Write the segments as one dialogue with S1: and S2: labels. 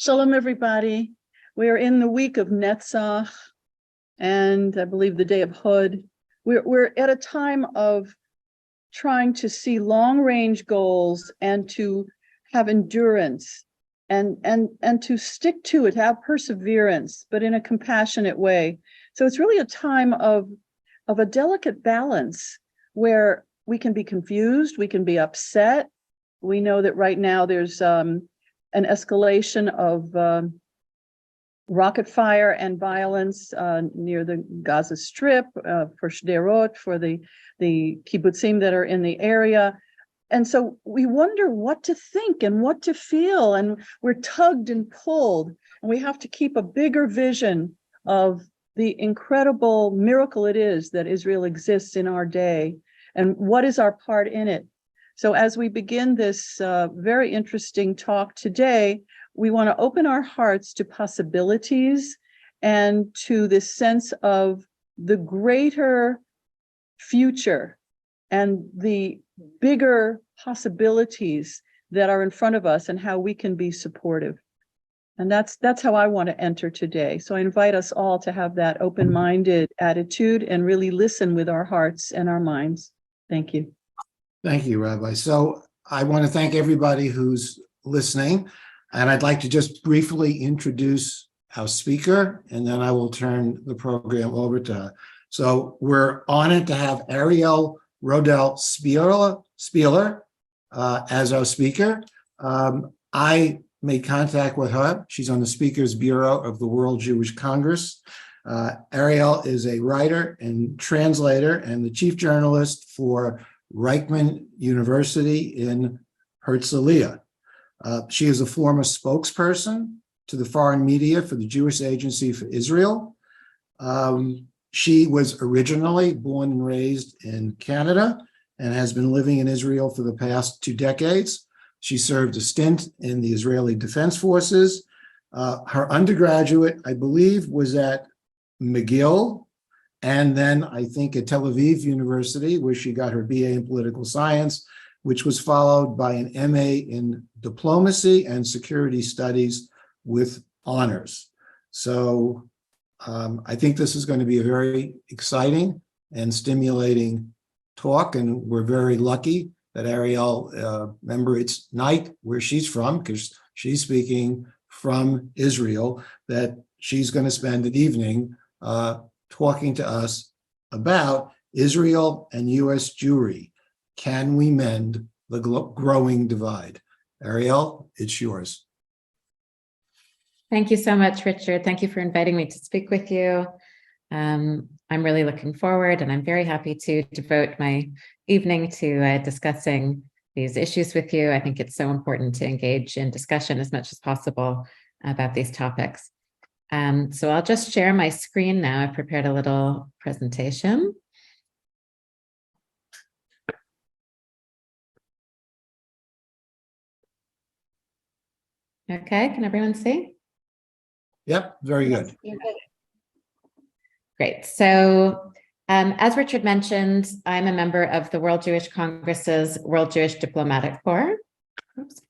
S1: Shalom, everybody. We are in the week of Netzach, and I believe the day of Hod. We're at a time of trying to see long-range goals and to have endurance and to stick to it, have perseverance, but in a compassionate way. So it's really a time of a delicate balance where we can be confused, we can be upset. We know that right now there's an escalation of rocket fire and violence near the Gaza Strip, for Sderot, for the kibbutzim that are in the area. And so we wonder what to think and what to feel, and we're tugged and pulled, and we have to keep a bigger vision of the incredible miracle it is that Israel exists in our day, and what is our part in it. So as we begin this very interesting talk today, we want to open our hearts to possibilities and to this sense of the greater future and the bigger possibilities that are in front of us and how we can be supportive. And that's how I want to enter today. So I invite us all to have that open-minded attitude and really listen with our hearts and our minds. Thank you.
S2: Thank you, Rabbi. So I want to thank everybody who's listening, and I'd like to just briefly introduce our speaker, and then I will turn the program over to her. So we're honored to have Ariel Rodal-Spieler as our speaker. I made contact with her. She's on the Speakers Bureau of the World Jewish Congress. Ariel is a writer and translator and the chief journalist for Reichman University in Herzliya. She is a former spokesperson to the foreign media for the Jewish Agency for Israel. She was originally born and raised in Canada and has been living in Israel for the past 2 decades. She served a stint in the Israeli Defense Forces. Her undergraduate, I believe, was at Magal, and then I think at Tel Aviv University, where she got her BA in political science, which was followed by an MA in diplomacy and security studies with honors. So I think this is going to be a very exciting and stimulating talk, and we're very lucky that Ariel, remember it's night where she's from, because she's speaking from Israel, that she's going to spend an evening talking to us about Israel and U.S. Jewry. Can we mend the growing divide? Ariel, it's yours.
S3: Thank you so much, Richard. Thank you for inviting me to speak with you. I'm really looking forward, and I'm very happy to devote my evening to discussing these issues with you. I think it's so important to engage in discussion as much as possible about these topics. So I'll just share my screen now. I've prepared a little presentation. Okay, can everyone see?
S2: Yep, very good.
S3: Great. So as Richard mentioned, I'm a member of the World Jewish Congress's World Jewish Diplomatic Corps. Oops.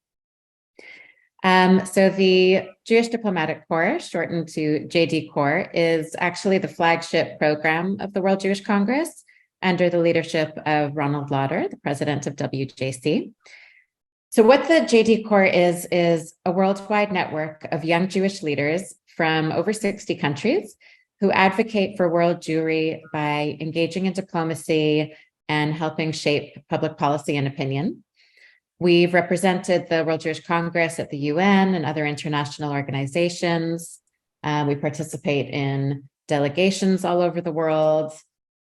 S3: So the Jewish Diplomatic Corps, shortened to JD Corps, is actually the flagship program of the World Jewish Congress under the leadership of Ronald Lauder, the president of WJC. So what the JD Corps is a worldwide network of young Jewish leaders from over 60 countries who advocate for world Jewry by engaging in diplomacy and helping shape public policy and opinion. We've represented the World Jewish Congress at the UN and other international organizations. We participate in delegations all over the world.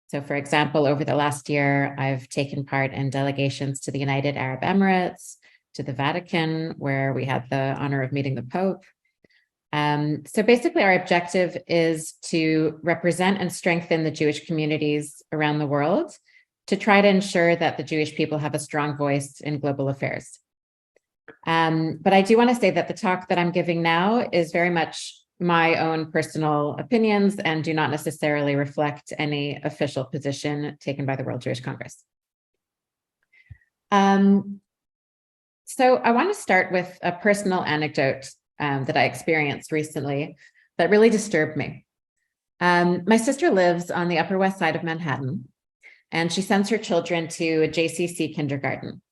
S3: So for example, over the last year, I've taken part in delegations to the United Arab Emirates, to the Vatican, where we had the honor of meeting the Pope. So basically our objective is to represent and strengthen the Jewish communities around the world to try to ensure that the Jewish people have a strong voice in global affairs. But I do want to say that the talk that I'm giving now is very much my own personal opinions and do not necessarily reflect any official position taken by the World Jewish Congress. So I want to start with a personal anecdote that I experienced recently that really disturbed me. My sister lives on the Upper West Side of Manhattan, and she sends her children to a JCC kindergarten.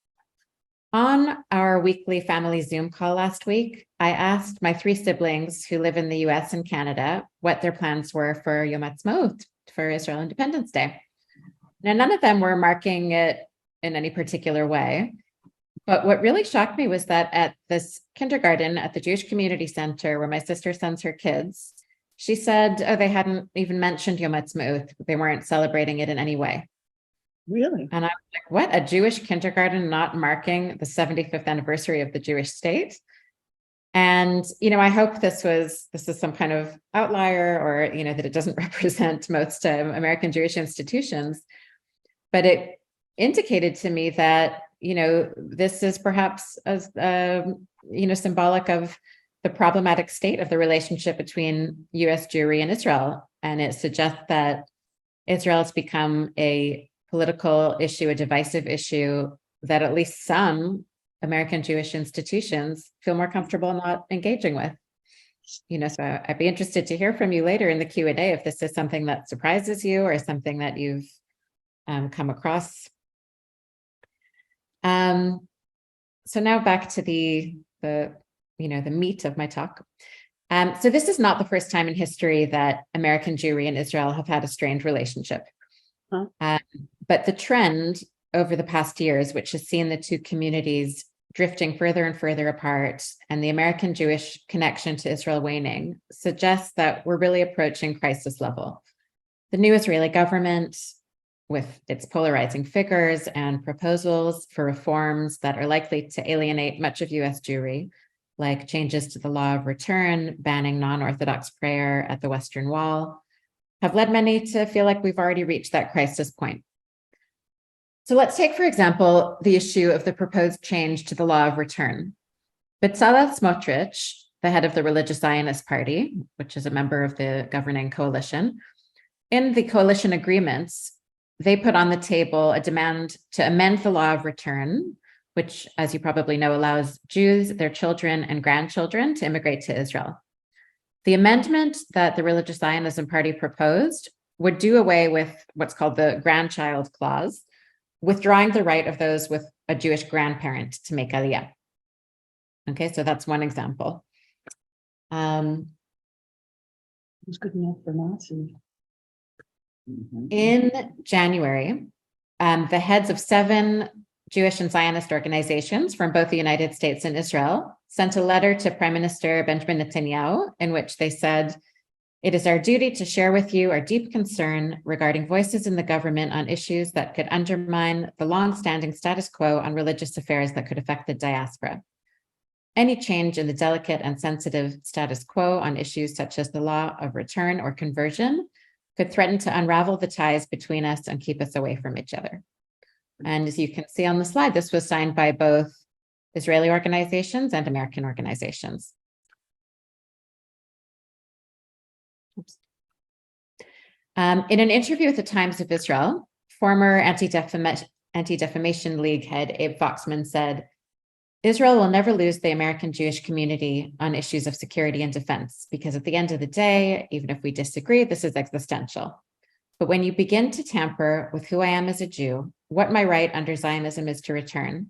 S3: On our weekly family Zoom call last week, I asked my 3 siblings who live in the US and Canada what their plans were for Yom Ha'atzmaut, for Israel Independence Day. Now, none of them were marking it in any particular way. But what really shocked me was that at this kindergarten at the Jewish Community Center where my sister sends her kids, she said, oh, they hadn't even mentioned Yom Ha'atzmaut. They weren't celebrating it in any way.
S1: Really?
S3: And I was like, what? A Jewish kindergarten not marking the 75th anniversary of the Jewish state? And, I hope this is some kind of outlier, or, that it doesn't represent most American Jewish institutions. But it indicated to me that, this is perhaps symbolic of the problematic state of the relationship between US Jewry and Israel. And it suggests that Israel has become a political issue, a divisive issue that at least some American Jewish institutions feel more comfortable not engaging with. So I'd be interested to hear from you later in the Q&A if this is something that surprises you or something that you've come across. So now back to the meat of my talk. So this is not the first time in history that American Jewry and Israel have had a strained relationship.
S1: Huh?
S3: But the trend over the past years, which has seen the two communities drifting further and further apart, and the American Jewish connection to Israel waning, suggests that we're really approaching crisis level. The new Israeli government, with its polarizing figures and proposals for reforms that are likely to alienate much of US Jewry, like changes to the law of return, banning non-Orthodox prayer at the Western Wall, have led many to feel like we've already reached that crisis point. So let's take, for example, the issue of the proposed change to the law of return. Bezalel Smotrich, the head of the Religious Zionist Party, which is a member of the governing coalition, in the coalition agreements, they put on the table a demand to amend the law of return, which, as you probably know, allows Jews, their children, and grandchildren to immigrate to Israel. The amendment that the Religious Zionism Party proposed would do away with what's called the grandchild clause, withdrawing the right of those with a Jewish grandparent to make Aliyah. Okay, so that's one example.
S1: It's good enough for Nazis.
S3: In January, the heads of 7 Jewish and Zionist organizations from both the United States and Israel sent a letter to Prime Minister Benjamin Netanyahu in which they said, "It is our duty to share with you our deep concern regarding voices in the government on issues that could undermine the long-standing status quo on religious affairs that could affect the diaspora. Any change in the delicate and sensitive status quo on issues such as the law of return or conversion could threaten to unravel the ties between us and keep us away from each other." And as you can see on the slide, this was signed by both Israeli organizations and American organizations. Oops. In an interview with the Times of Israel, former Anti-Defamation League head Abe Foxman said, "Israel will never lose the American Jewish community on issues of security and defense, because at the end of the day, even if we disagree, this is existential. But when you begin to tamper with who I am as a Jew, what my right under Zionism is to return,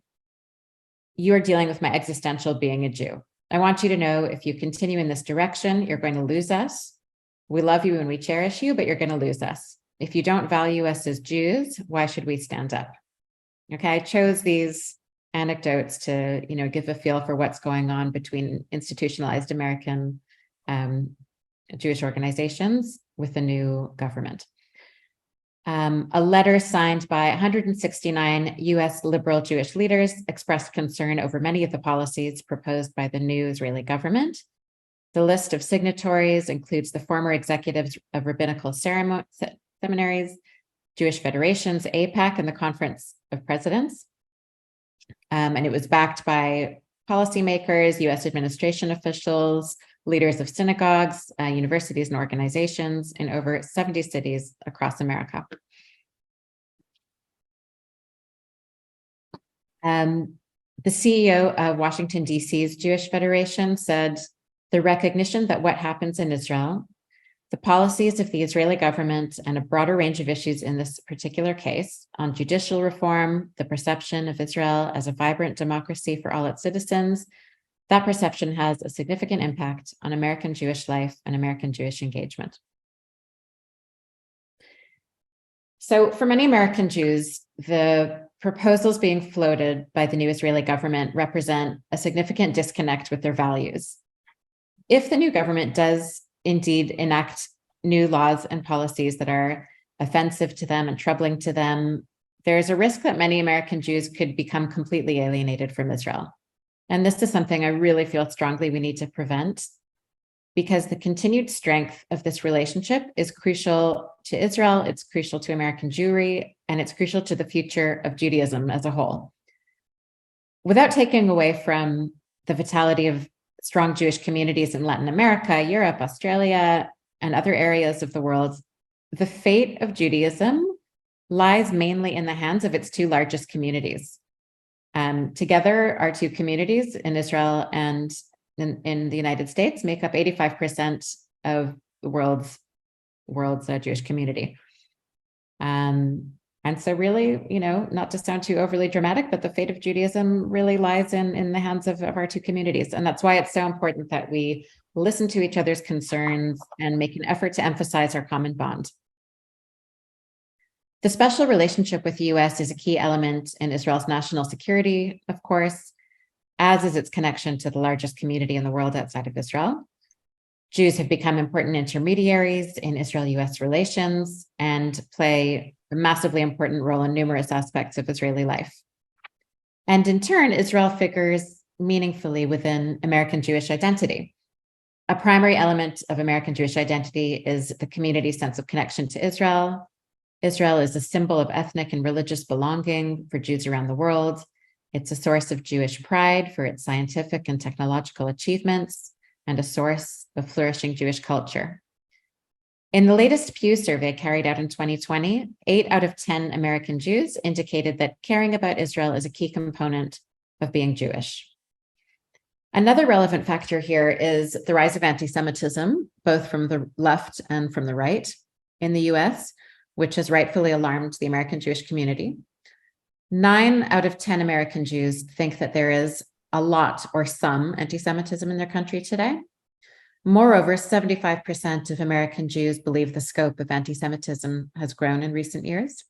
S3: you are dealing with my existential being a Jew. I want you to know if you continue in this direction, you're going to lose us. We love you and we cherish you, but you're going to lose us. If you don't value us as Jews, why should we stand up?" Okay, I chose these anecdotes to, give a feel for what's going on between institutionalized American Jewish organizations with the new government. A letter signed by 169 US liberal Jewish leaders expressed concern over many of the policies proposed by the new Israeli government. The list of signatories includes the former executives of rabbinical seminaries, Jewish federations, AIPAC, and the Conference of Presidents. And it was backed by policymakers, US administration officials, leaders of synagogues, universities, and organizations in over 70 cities across America. The CEO of Washington, D.C.'s Jewish Federation said the recognition that what happens in Israel, the policies of the Israeli government, and a broader range of issues in this particular case on judicial reform, the perception of Israel as a vibrant democracy for all its citizens, that perception has a significant impact on American Jewish life and American Jewish engagement. So for many American Jews, the proposals being floated by the new Israeli government represent a significant disconnect with their values. If the new government does indeed enact new laws and policies that are offensive to them and troubling to them, there's a risk that many American Jews could become completely alienated from Israel. And this is something I really feel strongly we need to prevent, because the continued strength of this relationship is crucial to Israel, it's crucial to American Jewry, and it's crucial to the future of Judaism as a whole. Without taking away from the vitality of strong Jewish communities in Latin America, Europe, Australia, and other areas of the world, the fate of Judaism lies mainly in the hands of its two largest communities. Together, our two communities in Israel and in the United States make up 85% of the world's Jewish community. And so really, not to sound too overly dramatic, but the fate of Judaism really lies in the hands of our two communities. And that's why it's so important that we listen to each other's concerns and make an effort to emphasize our common bond. The special relationship with the US is a key element in Israel's national security, of course, as is its connection to the largest community in the world outside of Israel. Jews have become important intermediaries in Israel-US relations and play a massively important role in numerous aspects of Israeli life. And in turn, Israel figures meaningfully within American Jewish identity. A primary element of American Jewish identity is the community's sense of connection to Israel. Israel is a symbol of ethnic and religious belonging for Jews around the world. It's a source of Jewish pride for its scientific and technological achievements, and a source of flourishing Jewish culture. In the latest Pew survey carried out in 2020, 8 out of 10 American Jews indicated that caring about Israel is a key component of being Jewish. Another relevant factor here is the rise of anti-Semitism, both from the left and from the right in the US, which has rightfully alarmed the American Jewish community. 9 out of 10 American Jews think that there is a lot or some anti-Semitism in their country today. Moreover, 75% of American Jews believe the scope of anti-Semitism has grown in recent years.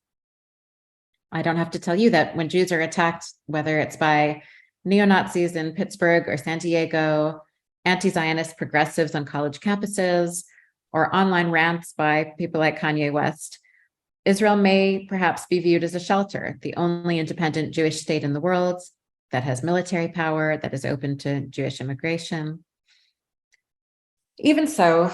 S3: I don't have to tell you that when Jews are attacked, whether it's by neo-Nazis in Pittsburgh or San Diego, anti-Zionist progressives on college campuses, or online rants by people like Kanye West, Israel may perhaps be viewed as a shelter, the only independent Jewish state in the world that has military power, that is open to Jewish immigration. Even so,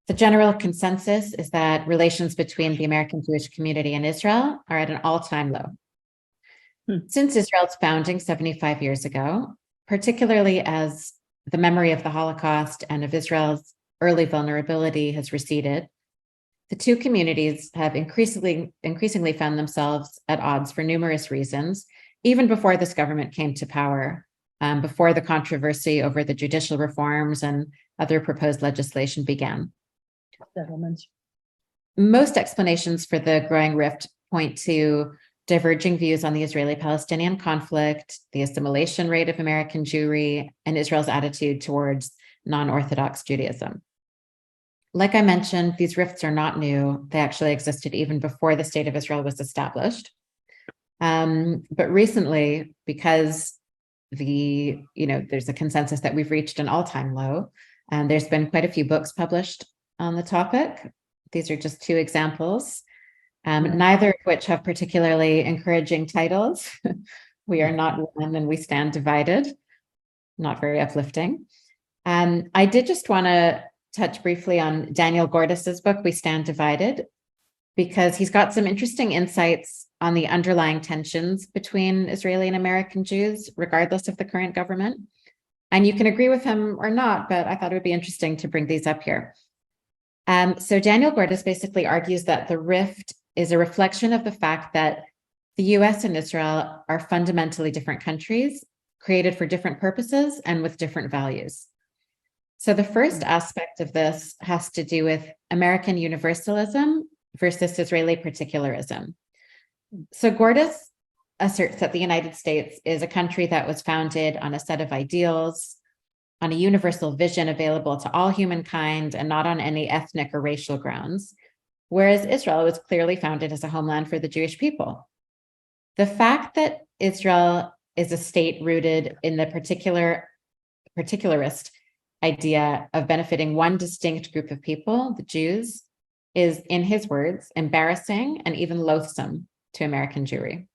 S3: the general consensus is that relations between the American Jewish community and Israel are at an all-time low. Since Israel's founding 75 years ago, particularly as the memory of the Holocaust and of Israel's early vulnerability has receded, the two communities have increasingly found themselves at odds for numerous reasons, even before this government came to power, before the controversy over the judicial reforms and other proposed legislation began.
S1: Settlements.
S3: Most explanations for the growing rift point to diverging views on the Israeli-Palestinian conflict, the assimilation rate of American Jewry, and Israel's attitude towards non-Orthodox Judaism. Like I mentioned, these rifts are not new. They actually existed even before the state of Israel was established. But recently, because there's a consensus that we've reached an all-time low, and there's been quite a few books published on the topic. These are just 2 examples, neither of which have particularly encouraging titles. We are not one and we stand divided. Not very uplifting. I did just want to touch briefly on Daniel Gordis's book, We Stand Divided, because he's got some interesting insights on the underlying tensions between Israeli and American Jews, regardless of the current government. And you can agree with him or not, but I thought it would be interesting to bring these up here. So Daniel Gordis basically argues that the rift is a reflection of the fact that the US and Israel are fundamentally different countries, created for different purposes and with different values. So the first aspect of this has to do with American universalism versus Israeli particularism. So Gordis asserts that the United States is a country that was founded on a set of ideals, on a universal vision available to all humankind, and not on any ethnic or racial grounds, whereas Israel was clearly founded as a homeland for the Jewish people. The fact that Israel is a state rooted in the particularist idea of benefiting one distinct group of people, the Jews, is, in his words, embarrassing and even loathsome to American Jewry.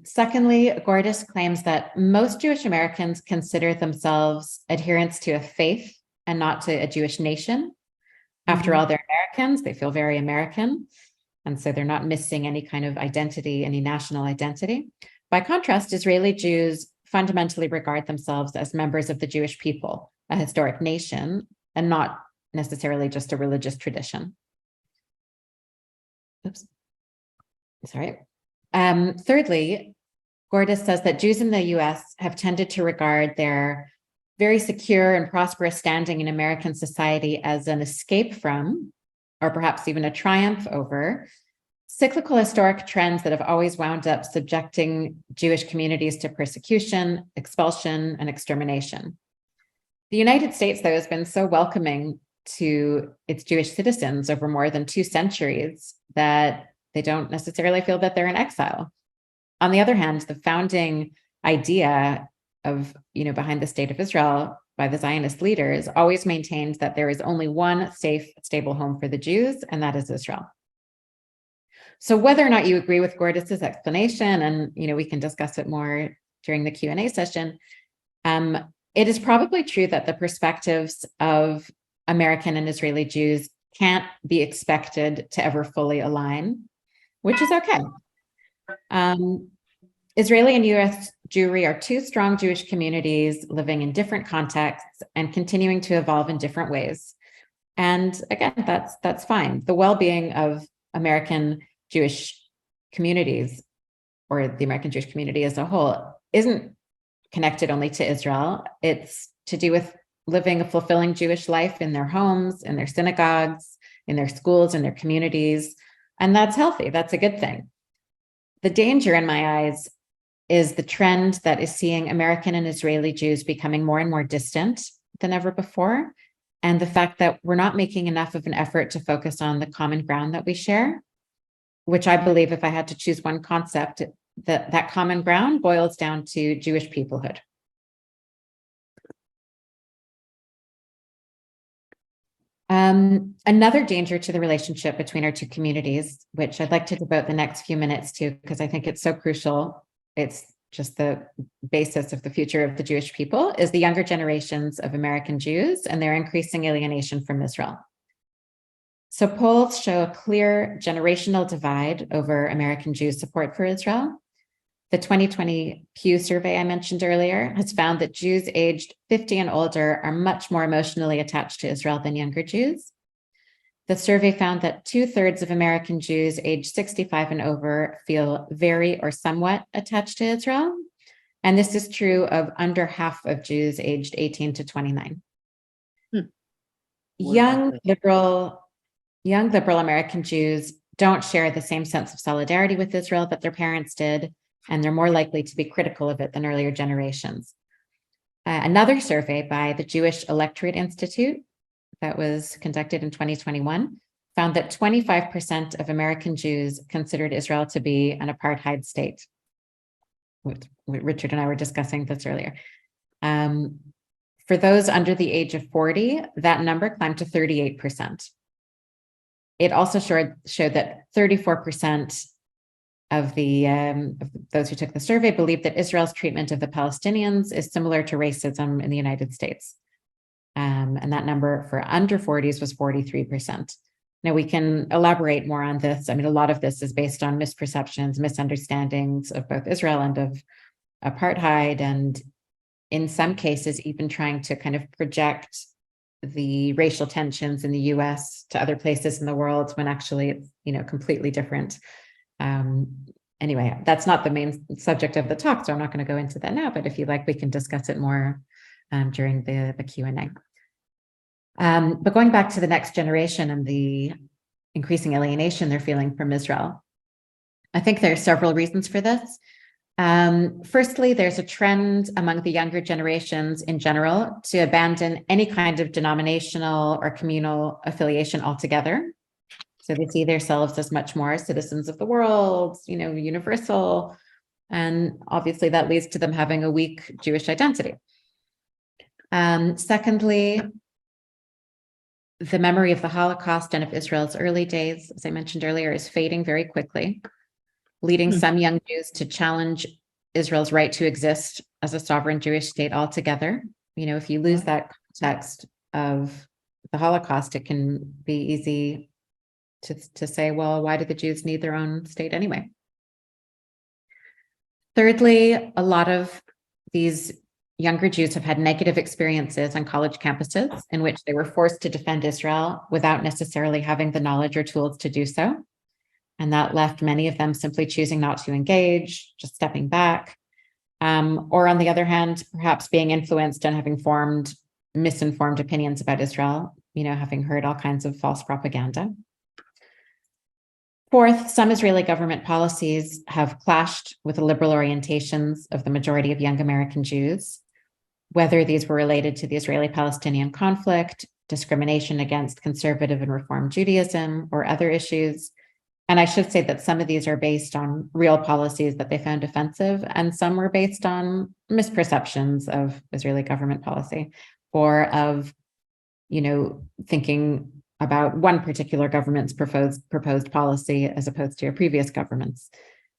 S3: Secondly, Gordis claims that most Jewish Americans consider themselves adherents to a faith and not to a Jewish nation. After all, they're Americans, they feel very American, and so they're not missing any kind of identity, any national identity. By contrast, Israeli Jews fundamentally regard themselves as members of the Jewish people, a historic nation, and not necessarily just a religious tradition. Oops. Sorry. Thirdly, Gordis says that Jews in the US have tended to regard their very secure and prosperous standing in American society as an escape from, or perhaps even a triumph over, cyclical historic trends that have always wound up subjecting Jewish communities to persecution, expulsion, and extermination. The United States, though, has been so welcoming to its Jewish citizens over more than 2 centuries that they don't necessarily feel that they're in exile. On the other hand, the founding idea of, behind the state of Israel by the Zionist leaders always maintained that there is only one safe, stable home for the Jews, and that is Israel. So whether or not you agree with Gordis's explanation, and we can discuss it more during the Q&A session, it is probably true that the perspectives of American and Israeli Jews can't be expected to ever fully align, which is okay. Israeli and US Jewry are 2 strong Jewish communities living in different contexts and continuing to evolve in different ways. And again, that's fine. The well-being of American Jewish communities, or the American Jewish community as a whole, isn't connected only to Israel. It's to do with living a fulfilling Jewish life in their homes, in their synagogues, in their schools, in their communities. And that's healthy. That's a good thing. The danger, in my eyes, is the trend that is seeing American and Israeli Jews becoming more and more distant than ever before, and the fact that we're not making enough of an effort to focus on the common ground that we share, which I believe, if I had to choose one concept, that common ground boils down to Jewish peoplehood. Another danger to the relationship between our 2 communities, which I'd like to devote the next few minutes to, because I think it's so crucial, it's just the basis of the future of the Jewish people, is the younger generations of American Jews and their increasing alienation from Israel. So polls show a clear generational divide over American Jews' support for Israel. The 2020 Pew survey I mentioned earlier has found that Jews aged 50 and older are much more emotionally attached to Israel than younger Jews. The survey found that 2/3 of American Jews aged 65 and over feel very or somewhat attached to Israel. And this is true of under half of Jews aged 18 to 29. Young liberal American Jews don't share the same sense of solidarity with Israel that their parents did, and they're more likely to be critical of it than earlier generations. Another survey by the Jewish Electorate Institute that was conducted in 2021 found that 25% of American Jews considered Israel to be an apartheid state. Richard and I were discussing this earlier. For those under the age of 40, that number climbed to 38%. It also showed that 34% of those who took the survey believed that Israel's treatment of the Palestinians is similar to racism in the United States. And that number for under 40s was 43%. Now, we can elaborate more on this. I mean, a lot of this is based on misperceptions, misunderstandings of both Israel and of apartheid, and in some cases, even trying to kind of project the racial tensions in the US to other places in the world when actually it's, completely different. Anyway, that's not the main subject of the talk, so I'm not going to go into that now, but if you like, we can discuss it more during the Q&A. But going back to the next generation and the increasing alienation they're feeling from Israel, I think there are several reasons for this. Firstly, there's a trend among the younger generations in general to abandon any kind of denominational or communal affiliation altogether. So they see themselves as much more citizens of the world, universal. And obviously that leads to them having a weak Jewish identity. Secondly, the memory of the Holocaust and of Israel's early days, as I mentioned earlier, is fading very quickly, leading some young Jews to challenge Israel's right to exist as a sovereign Jewish state altogether. If you lose that context of the Holocaust, it can be easy to say, well, why do the Jews need their own state anyway? Thirdly, a lot of these younger Jews have had negative experiences on college campuses in which they were forced to defend Israel without necessarily having the knowledge or tools to do so. And that left many of them simply choosing not to engage, just stepping back. Or on the other hand, perhaps being influenced and having formed misinformed opinions about Israel, having heard all kinds of false propaganda. Fourth, some Israeli government policies have clashed with the liberal orientations of the majority of young American Jews, whether these were related to the Israeli-Palestinian conflict, discrimination against conservative and Reform Judaism, or other issues. And I should say that some of these are based on real policies that they found offensive, and some were based on misperceptions of Israeli government policy, or of, thinking about one particular government's proposed policy as opposed to a previous government's.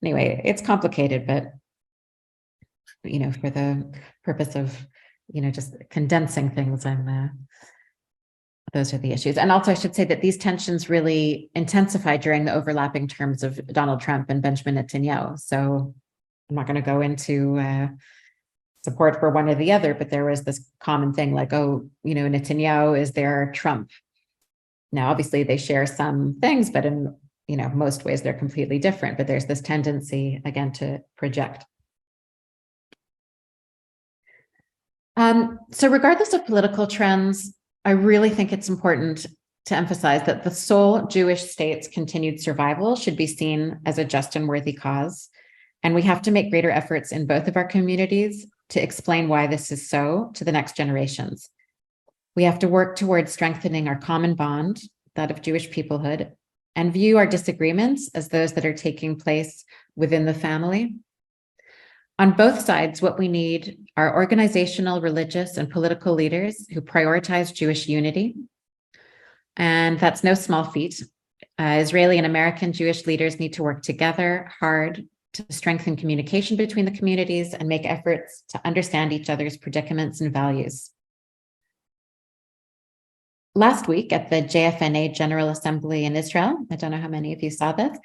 S3: Anyway, it's complicated, but for the purpose of just condensing things, those are the issues. And also I should say that these tensions really intensified during the overlapping terms of Donald Trump and Benjamin Netanyahu. So I'm not going to go into support for one or the other, but there was this common thing like, Netanyahu is their Trump. Now, obviously they share some things, but in most ways they're completely different, but there's this tendency again to project. So regardless of political trends, I really think it's important to emphasize that the sole Jewish state's continued survival should be seen as a just and worthy cause. And we have to make greater efforts in both of our communities to explain why this is so to the next generations. We have to work towards strengthening our common bond, that of Jewish peoplehood, and view our disagreements as those that are taking place within the family. On both sides, what we need are organizational, religious, and political leaders who prioritize Jewish unity. And that's no small feat. Israeli and American Jewish leaders need to work together hard to strengthen communication between the communities and make efforts to understand each other's predicaments and values. Last week at the JFNA General Assembly in Israel, I don't know how many of you saw this,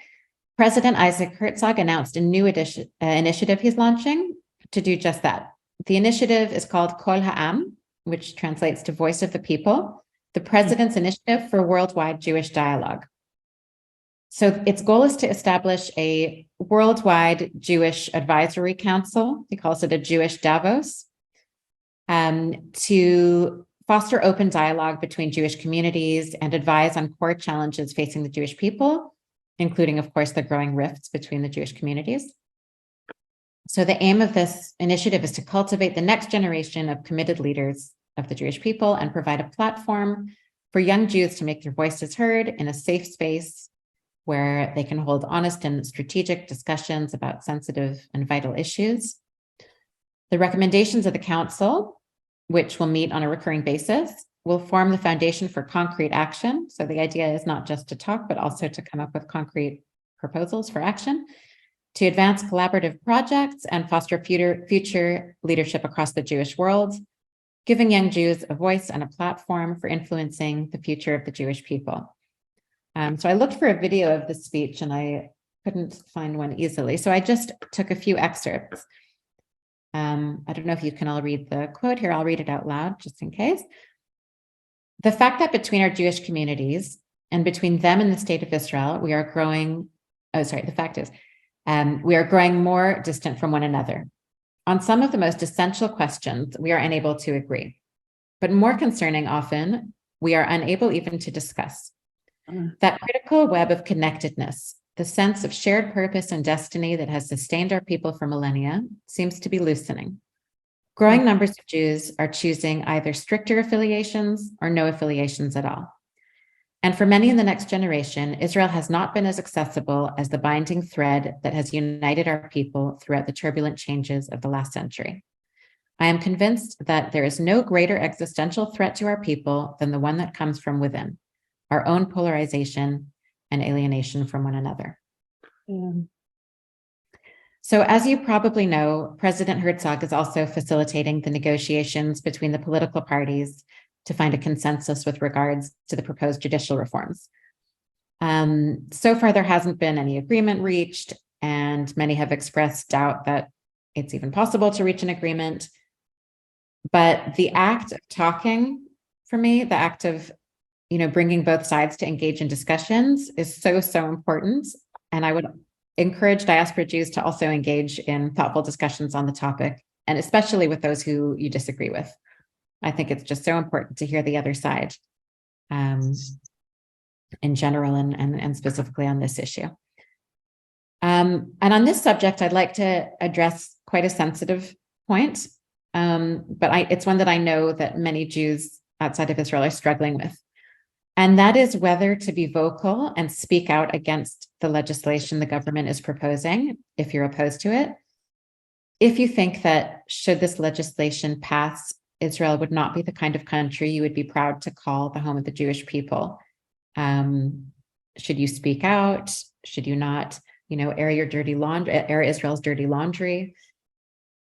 S3: President Isaac Herzog announced a new initiative he's launching to do just that. The initiative is called Kol Ha'am, which translates to Voice of the People, the President's Initiative for Worldwide Jewish Dialogue. So its goal is to establish a worldwide Jewish advisory council. He calls it a Jewish Davos, to foster open dialogue between Jewish communities and advise on core challenges facing the Jewish people, including, of course, the growing rifts between the Jewish communities. So the aim of this initiative is to cultivate the next generation of committed leaders of the Jewish people and provide a platform for young Jews to make their voices heard in a safe space where they can hold honest and strategic discussions about sensitive and vital issues. The recommendations of the council, which will meet on a recurring basis, will form the foundation for concrete action. So the idea is not just to talk, but also to come up with concrete proposals for action to advance collaborative projects and foster future leadership across the Jewish world, giving young Jews a voice and a platform for influencing the future of the Jewish people. So I looked for a video of this speech and I couldn't find one easily. So I just took a few excerpts. I don't know if you can all read the quote here. I'll read it out loud just in case. The fact that between our Jewish communities and between them and the state of Israel, we are growing, the fact is, we are growing more distant from one another. On some of the most essential questions, we are unable to agree. But more concerning often, we are unable even to discuss. That critical web of connectedness, the sense of shared purpose and destiny that has sustained our people for millennia, seems to be loosening. Growing numbers of Jews are choosing either stricter affiliations or no affiliations at all. And for many in the next generation, Israel has not been as accessible as the binding thread that has united our people throughout the turbulent changes of the last century. I am convinced that there is no greater existential threat to our people than the one that comes from within, our own polarization and alienation from one another. So as you probably know, President Herzog is also facilitating the negotiations between the political parties to find a consensus with regards to the proposed judicial reforms. So far, there hasn't been any agreement reached, and many have expressed doubt that it's even possible to reach an agreement. But the act of talking, for me, the act of bringing both sides to engage in discussions is so important. And I would encourage diaspora Jews to also engage in thoughtful discussions on the topic, and especially with those who you disagree with. I think it's just so important to hear the other side in general and specifically on this issue. And on this subject, I'd like to address quite a sensitive point, but it's one that I know that many Jews outside of Israel are struggling with. And that is whether to be vocal and speak out against the legislation the government is proposing, if you're opposed to it. If you think that should this legislation pass, Israel would not be the kind of country you would be proud to call the home of the Jewish people. Should you speak out? Should you not, air your dirty laundry, air Israel's dirty laundry?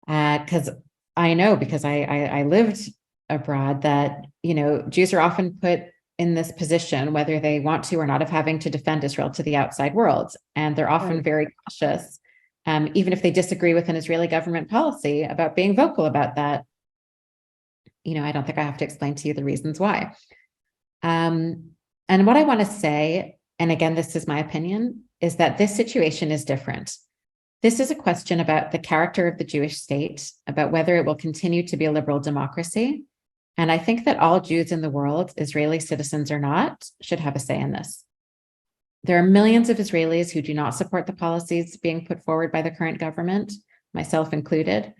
S3: Because I know, because I lived abroad, that, Jews are often put in this position, whether they want to or not, of having to defend Israel to the outside world. And they're often very cautious, even if they disagree with an Israeli government policy, about being vocal about that. I don't think I have to explain to you the reasons why. And what I want to say, and again, this is my opinion, is that this situation is different. This is a question about the character of the Jewish state, about whether it will continue to be a liberal democracy. And I think that all Jews in the world, Israeli citizens or not, should have a say in this. There are millions of Israelis who do not support the policies being put forward by the current government, myself included.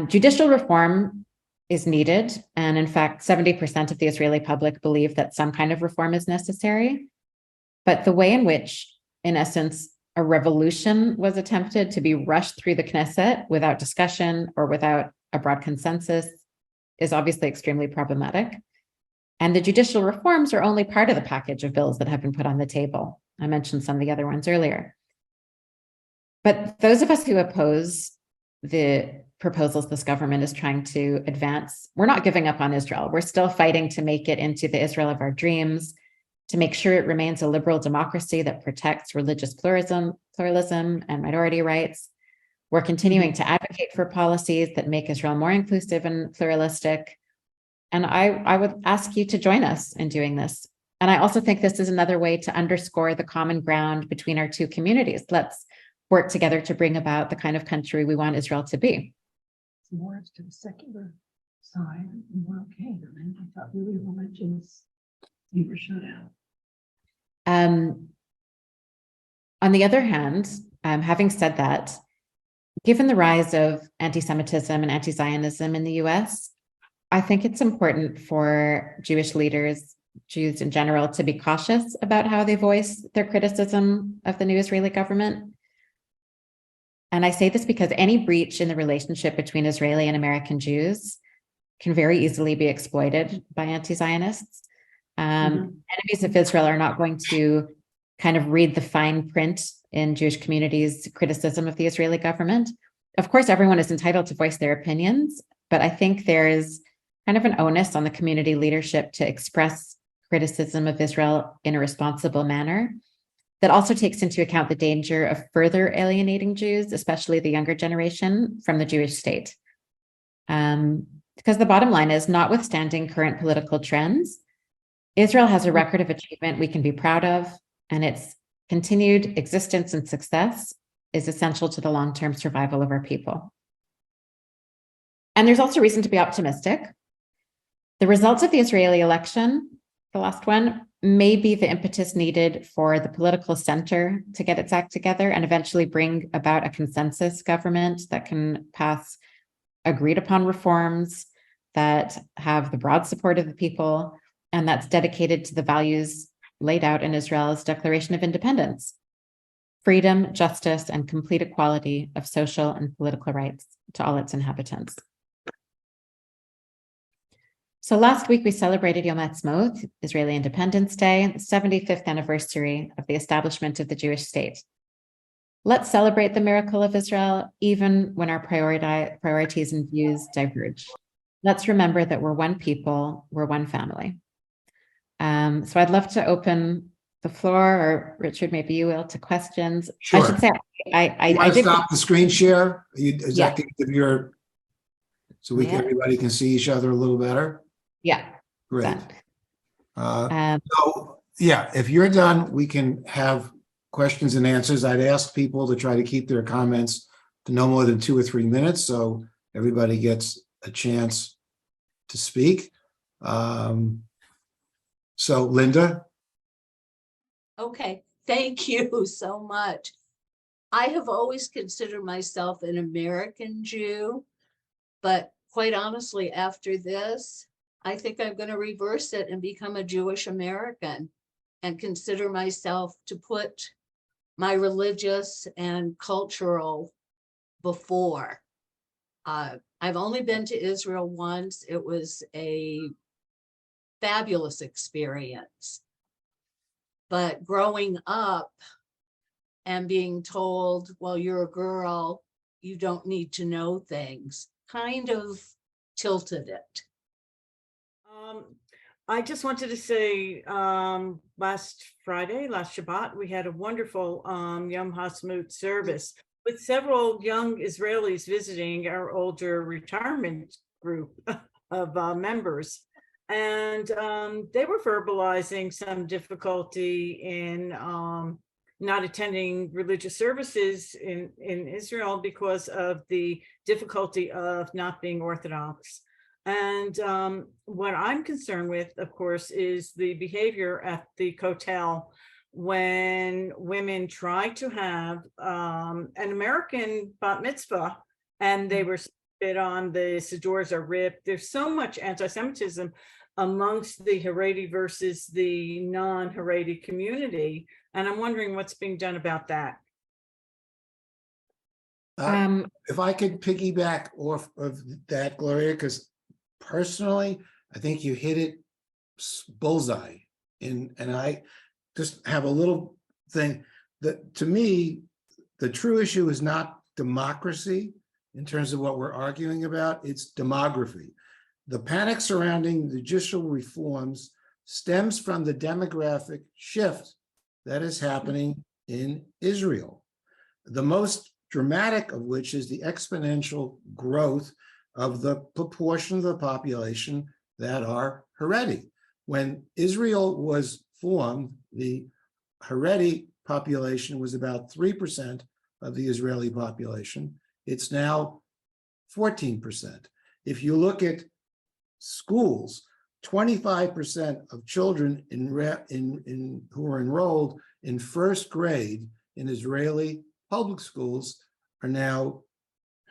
S3: Judicial reform is needed. And in fact, 70% of the Israeli public believe that some kind of reform is necessary. But the way in which, in essence, a revolution was attempted to be rushed through the Knesset without discussion or without a broad consensus is obviously extremely problematic. And the judicial reforms are only part of the package of bills that have been put on the table. I mentioned some of the other ones earlier. But those of us who oppose the proposals this government is trying to advance, we're not giving up on Israel. We're still fighting to make it into the Israel of our dreams, to make sure it remains a liberal democracy that protects religious pluralism and minority rights. We're continuing to advocate for policies that make Israel more inclusive and pluralistic. And I would ask you to join us in doing this. And I also think this is another way to underscore the common ground between our two communities. Let's work together to bring about the kind of country we want Israel to be.
S4: More to the secular side, and we're okay. And I thought really religions, you were shut out.
S3: On the other hand, having said that, given the rise of anti-Semitism and anti-Zionism in the US, I think it's important for Jewish leaders, Jews in general, to be cautious about how they voice their criticism of the new Israeli government. And I say this because any breach in the relationship between Israeli and American Jews can very easily be exploited by anti-Zionists. Enemies of Israel are not going to kind of read the fine print in Jewish communities' criticism of the Israeli government. Of course, everyone is entitled to voice their opinions, but I think there is kind of an onus on the community leadership to express criticism of Israel in a responsible manner that also takes into account the danger of further alienating Jews, especially the younger generation, from the Jewish state. Because the bottom line is, notwithstanding current political trends, Israel has a record of achievement we can be proud of, and its continued existence and success is essential to the long-term survival of our people. And there's also reason to be optimistic. The results of the Israeli election, the last one, may be the impetus needed for the political center to get its act together and eventually bring about a consensus government that can pass agreed upon reforms that have the broad support of the people and that's dedicated to the values laid out in Israel's Declaration of Independence: freedom, justice, and complete equality of social and political rights to all its inhabitants. So last week we celebrated Yom Ha'atzmaut, Israeli Independence Day, the 75th anniversary of the establishment of the Jewish state. Let's celebrate the miracle of Israel, even when our priorities and views diverge. Let's remember that we're one people, we're one family. So I'd love to open the floor, or Richard, maybe you will, to questions.
S2: Sure.
S3: I should say, I
S2: Want to
S3: did.
S2: stop the screen share? Is
S3: Yeah.
S2: that the end of your, so
S3: Yeah.
S2: everybody can see each other a little better?
S3: Yeah.
S2: Great.
S3: Done.
S2: So, yeah, if you're done, we can have questions and answers. I'd ask people to try to keep their comments to no more than 2 or 3 minutes, so everybody gets a chance to speak. So Linda?
S5: Okay, thank you so much. I have always considered myself an American Jew, but quite honestly, after this, I think I'm going to reverse it and become a Jewish American and consider myself to put my religious and cultural before. I've only been to Israel once. It was a fabulous experience. But growing up and being told, well, you're a girl, you don't need to know things, kind of tilted it.
S6: I just wanted to say, last Shabbat, we had a wonderful Yom Ha'atzmaut service with several young Israelis visiting our older retirement group of members. And they were verbalizing some difficulty in not attending religious services in Israel because of the difficulty of not being Orthodox. And what I'm concerned with, of course, is the behavior at the Kotel when women try to have an American bat mitzvah and they were spit on, the sidors are ripped. There's so much anti-Semitism amongst the Haredi versus the non-Haredi community. And I'm wondering what's being done about that.
S2: If I could piggyback off of that, Gloria, because personally, I think you hit it bullseye. And I just have a little thing that, to me, the true issue is not democracy in terms of what we're arguing about, it's demography. The panic surrounding the judicial reforms stems from the demographic shift that is happening in Israel. The most dramatic of which is the exponential growth of the proportion of the population that are Haredi. When Israel was formed, the Haredi population was about 3% of the Israeli population. It's now 14%. If you look at schools, 25% of children who are enrolled in first grade in Israeli public schools are now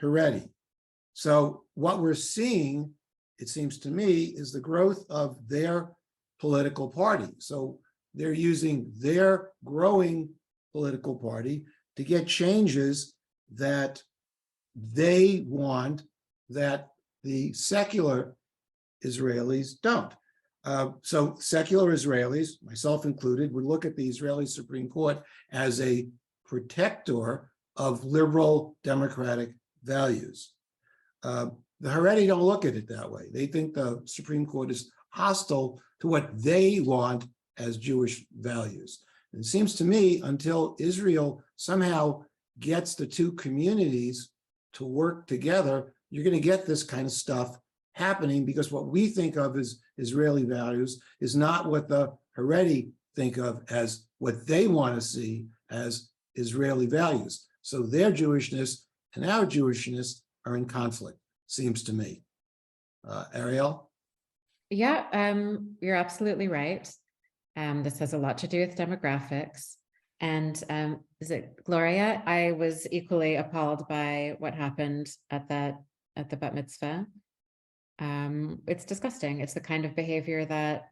S2: Haredi. So what we're seeing, it seems to me, is the growth of their political party. So they're using their growing political party to get changes that they want that the secular Israelis don't. So secular Israelis, myself included, would look at the Israeli Supreme Court as a protector of liberal democratic values. The Haredi don't look at it that way. They think the Supreme Court is hostile to what they want as Jewish values. And it seems to me, until Israel somehow gets the two communities to work together, you're going to get this kind of stuff happening, because what we think of as Israeli values is not what the Haredi think of as what they want to see as Israeli values. So their Jewishness and our Jewishness are in conflict. seems to me. Ariel?
S3: Yeah, you're absolutely right. This has a lot to do with demographics. And is it Gloria? I was equally appalled by what happened at the bat mitzvah. It's disgusting. It's the kind of behavior that,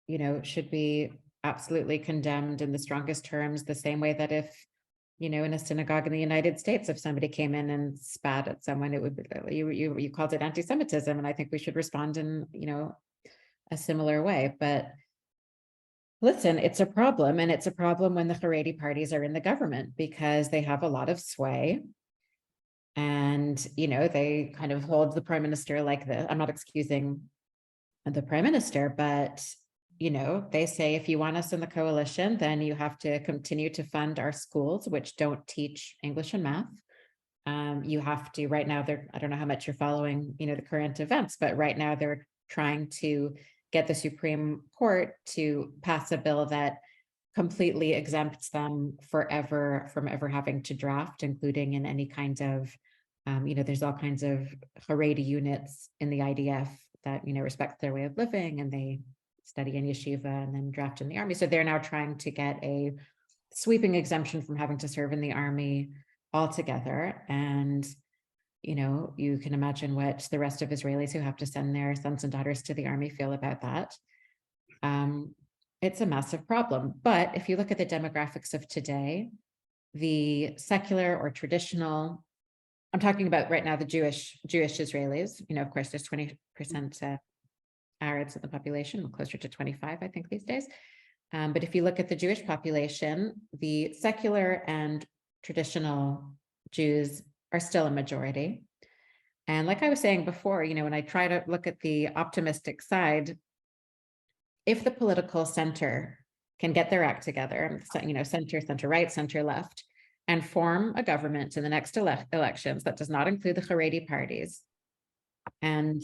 S3: you know, should be absolutely condemned in the strongest terms, the same way that if, you know, in a synagogue in the United States, if somebody came in and spat at someone, it would be, you called it anti-Semitism. And I think we should respond in, you know, a similar way. But listen, it's a problem, and it's a problem when the Haredi parties are in the government because they have a lot of sway. And, you know, they kind of hold the prime minister like this. I'm not excusing the prime minister, but, you know, they say, if you want us in the coalition, then you have to continue to fund our schools, which don't teach English and math. You have to, right now, I don't know how much you're following, you know, the current events, but right now they're trying to get the Supreme Court to pass a bill that completely exempts them forever from ever having to draft, including in any kind of, you know, there's all kinds of Haredi units in the IDF that, you know, respect their way of living, and they study in yeshiva and then draft in the army. So they're now trying to get a sweeping exemption from having to serve in the army altogether. And, you know, you can imagine what the rest of Israelis who have to send their sons and daughters to the army feel about that. It's a massive problem. But if you look at the demographics of today, the secular or traditional, I'm talking about right now the Jewish Israelis, you know, of course, there's 20% Arabs in the population, closer to 25, I think, these days. But if you look at the Jewish population, the secular and traditional Jews are still a majority. And like I was saying before, you know, when I try to look at the optimistic side, if the political center can get their act together, you know, center right, center left, and form a government in the next elections that does not include the Haredi parties, and,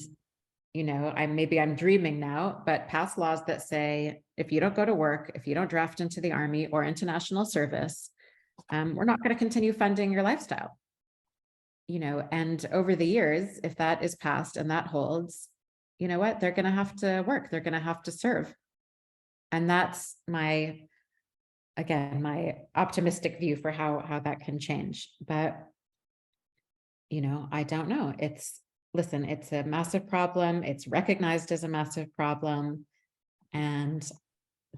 S3: you know, maybe I'm dreaming now, but pass laws that say, if you don't go to work, if you don't draft into the army or international service, we're not going to continue funding your lifestyle. You know, and over the years, if that is passed and that holds, you know what, they're going to have to work, they're going to have to serve. And that's my optimistic view for how that can change. But, you know, I don't know. It's a massive problem. It's recognized as a massive problem. And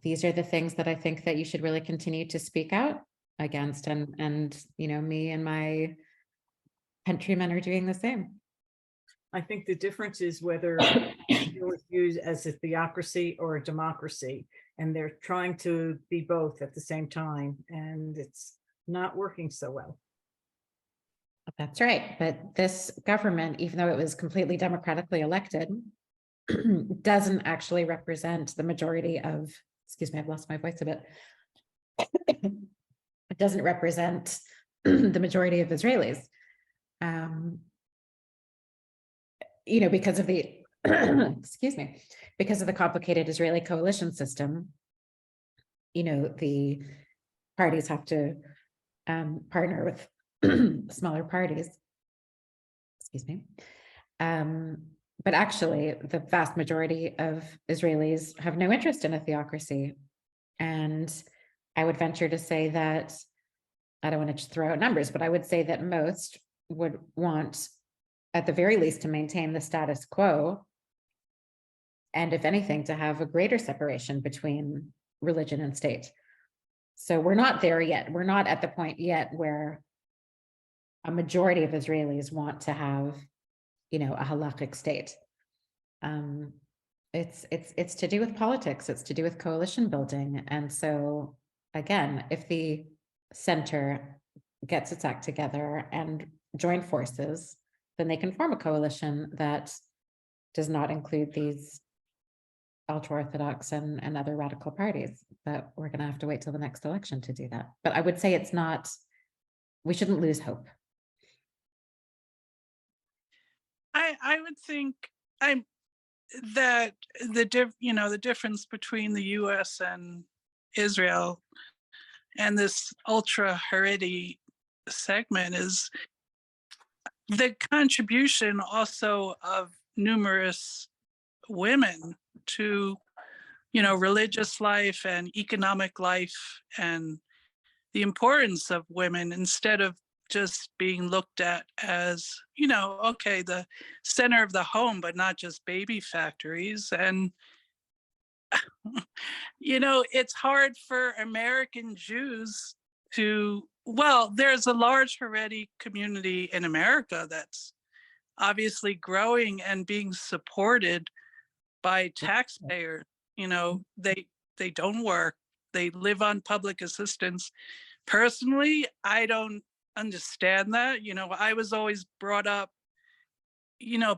S3: these are the things that I think that you should really continue to speak out against. And you know, me and my countrymen are doing the same.
S6: I think the difference is whether it's used as a theocracy or a democracy, and they're trying to be both at the same time, and it's not working so well.
S3: That's right. But this government, even though it was completely democratically elected, doesn't actually represent the majority of, excuse me, I've lost my voice a bit. It doesn't represent the majority of Israelis. You know, because of the, excuse me, because of the complicated Israeli coalition system, you know, the parties have to partner with smaller parties, excuse me. But actually, the vast majority of Israelis have no interest in a theocracy. And I would venture to say that, I don't want to just throw out numbers, but I would say that most would want, at the very least, to maintain the status quo. And if anything, to have a greater separation between religion and state. So we're not there yet. We're not at the point yet where a majority of Israelis want to have, you know, a halachic state. It's to do with politics. It's to do with coalition building. And so, again, if the center gets its act together and join forces, then they can form a coalition that does not include these ultra-Orthodox and other radical parties. But we're going to have to wait till the next election to do that. But I would say it's not, we shouldn't lose hope.
S7: I would think that the difference between the US and Israel and this ultra Haredi segment is the contribution also of numerous women to, religious life and economic life, and the importance of women instead of just being looked at as, okay, the center of the home, but not just baby factories. And, it's hard for American Jews to, well, there's a large Haredi community in America that's obviously growing and being supported by taxpayers. They don't work, they live on public assistance. Personally, I don't understand that. I was always brought up,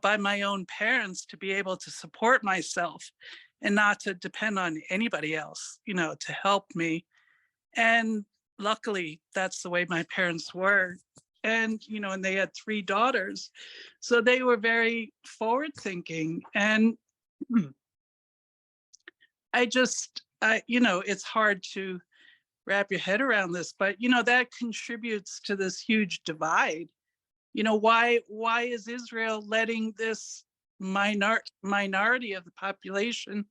S7: by my own parents to be able to support myself and not to depend on anybody else, to help me. And luckily, that's the way my parents were. And, and they had 3 daughters. So they were very forward thinking. And it's hard to wrap your head around this, but that contributes to this huge divide. Why is Israel letting this minority of the population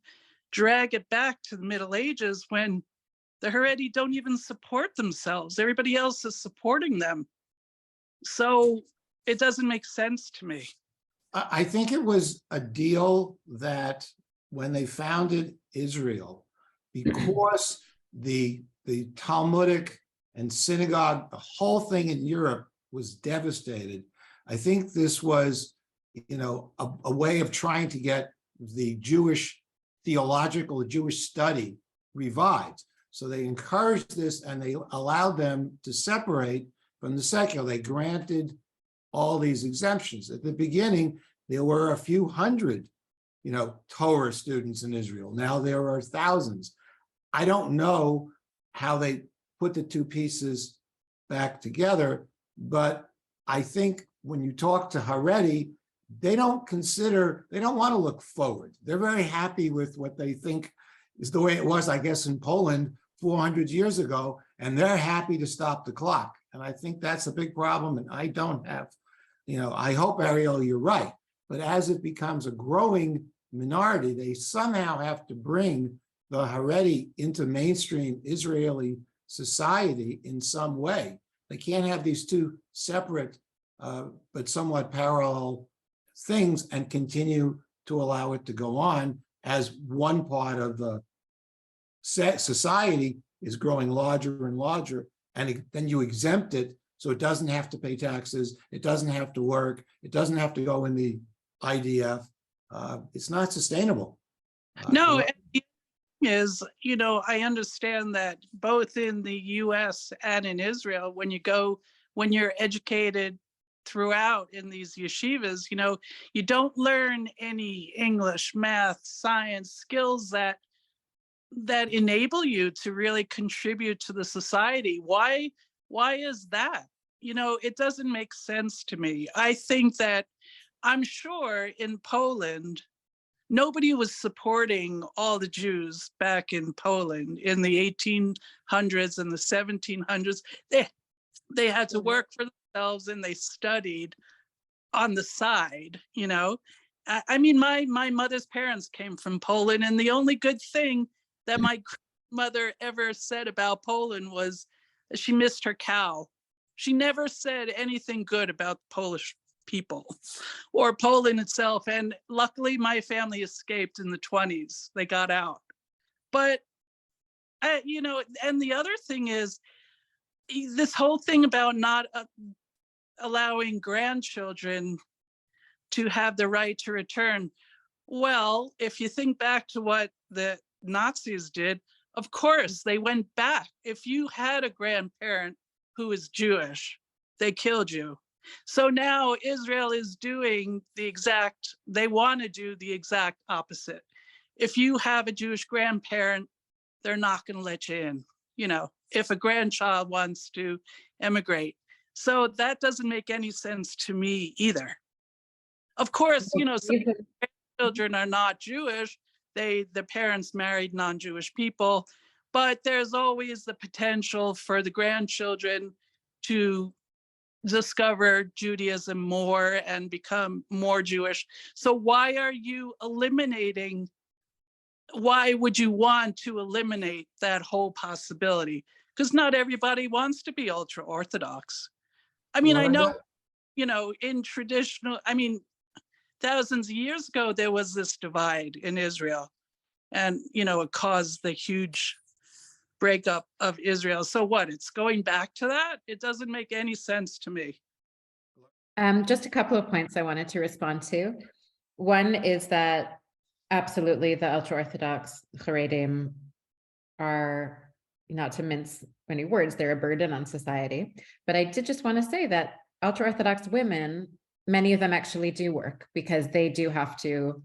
S7: drag it back to the Middle Ages when the Haredi don't even support themselves? Everybody else is supporting them. So it doesn't make sense to me.
S2: I think it was a deal that when they founded Israel, because the Talmudic and synagogue, the whole thing in Europe was devastated. I think this was, a way of trying to get the Jewish theological, Jewish study revived. So they encouraged this and they allowed them to separate from the secular. They granted all these exemptions. At the beginning, there were a few hundred, Torah students in Israel. Now there are thousands. I don't know how they put the 2 pieces back together, but I think when you talk to Haredi, they don't want to look forward. They're very happy with what they think is the way it was, I guess, in Poland 400 years ago, and they're happy to stop the clock. And I think that's a big problem. And I don't have, I hope, Ariel, you're right. But as it becomes a growing minority, they somehow have to bring the Haredi into mainstream Israeli society in some way. They can't have these 2 separate but somewhat parallel things and continue to allow it to go on as one part of the society is growing larger and larger, and then you exempt it so it doesn't have to pay taxes, it doesn't have to work, it doesn't have to go in the IDF. It's not sustainable.
S7: No, and the thing is, I understand that both in the US and in Israel, when you're educated throughout in these yeshivas, you don't learn any English, math, science skills that enable you to really contribute to the society. Why is that? It doesn't make sense to me. I think that, I'm sure in Poland, nobody was supporting all the Jews back in Poland in the 1800s and the 1700s. They had to work for themselves and they studied on the side, I mean, my mother's parents came from Poland, and the only good thing that my mother ever said about Poland was she missed her cow. She never said anything good about Polish people or Poland itself. And luckily my family escaped in the 20s. They got out. But, and the other thing is this whole thing about not allowing grandchildren to have the right to return. Well, if you think back to what the Nazis did, of course, they went back. If you had a grandparent who is Jewish, they killed you. So now Israel is doing they want to do the exact opposite. If you have a Jewish grandparent, they're not going to let you in, if a grandchild wants to emigrate. So that doesn't make any sense to me either. Of course, some children are not Jewish. The parents married non-Jewish people, but there's always the potential for the grandchildren to discover Judaism more and become more Jewish. So why are you eliminating, why would you want to eliminate that whole possibility? Because not everybody wants to be ultra Orthodox. I mean, I know, you know, in traditional, I mean, thousands of years ago, there was this divide in Israel, and, you know, it caused the huge breakup of Israel. So what, it's going back to that? It doesn't make any sense to me.
S3: Just a couple of points I wanted to respond to. One is that absolutely the ultra-Orthodox Haredim are, not to mince any words, they're a burden on society. But I did just want to say that ultra-Orthodox women, many of them actually do work because they do have to,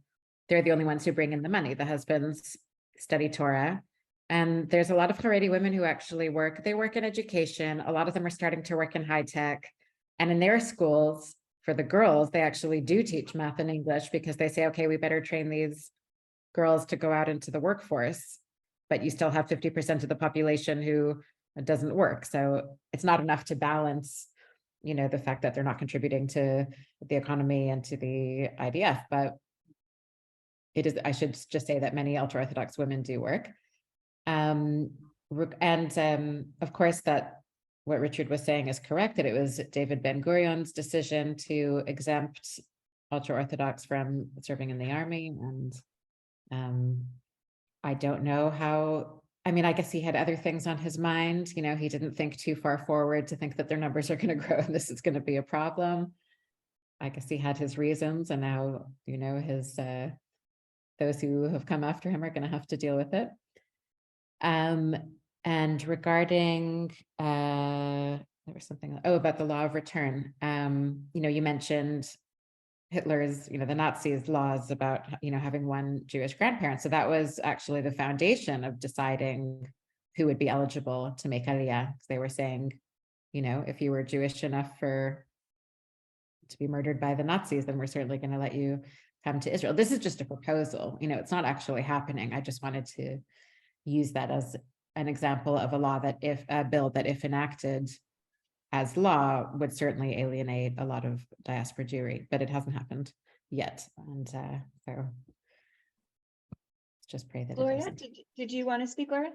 S3: they're the only ones who bring in the money. The husbands study Torah. And there's a lot of Haredi women who actually work. They work in education. A lot of them are starting to work in high tech. And in their schools, for the girls, they actually do teach math and English because they say, okay, we better train these girls to go out into the workforce. But you still have 50% of the population who doesn't work. So it's not enough to balance, you know, the fact that they're not contributing to the economy and to the IDF. But it is, I should just say that many ultra-Orthodox women do work. Of course, that what Richard was saying is correct, that it was David Ben-Gurion's decision to exempt ultra-Orthodox from serving in the army. And I don't know how, I mean, I guess he had other things on his mind. You know, he didn't think too far forward to think that their numbers are going to grow and this is going to be a problem. I guess he had his reasons, and now, you know, his those who have come after him are going to have to deal with it. And regarding, there was something, about the law of return. You know, you mentioned Hitler's, you know, the Nazis' laws about, you know, having one Jewish grandparent. So that was actually the foundation of deciding who would be eligible to make Aliyah. They were saying, you know, if you were Jewish enough to be murdered by the Nazis, then we're certainly going to let you come to Israel. This is just a proposal, you know, it's not actually happening. I just wanted to use that as an example of a law that if a bill that if enacted as law would certainly alienate a lot of diaspora Jewry, but it hasn't happened yet. And so let's just pray that
S8: Gloria,
S3: it doesn't.
S8: did you want to speak, Gloria?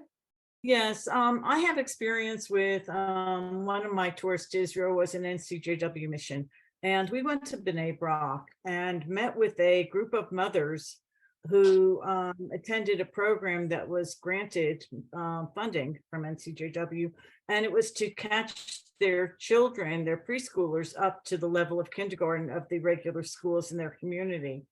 S6: Yes, I have experience with one of my tours to Israel was an NCJW mission. And we went to B'nai Brak and met with a group of mothers who attended a program that was granted funding from NCJW. And it was to catch their children, their preschoolers, up to the level of kindergarten of the regular schools in their community.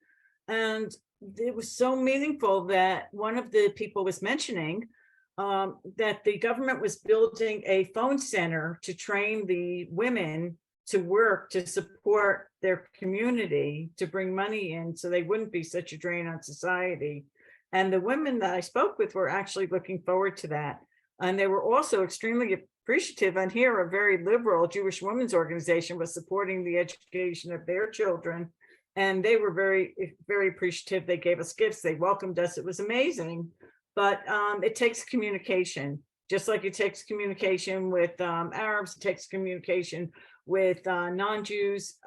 S6: And it was so meaningful that one of the people was mentioning that the government was building a phone center to train the women to work to support their community, to bring money in so they wouldn't be such a drain on society. And the women that I spoke with were actually looking forward to that. And they were also extremely appreciative. And here a very liberal Jewish women's organization was supporting the education of their children. And they were very, very appreciative. They gave us gifts. They welcomed us. It was amazing. But it takes communication, just like it takes communication with Arabs, it takes communication with non-Jews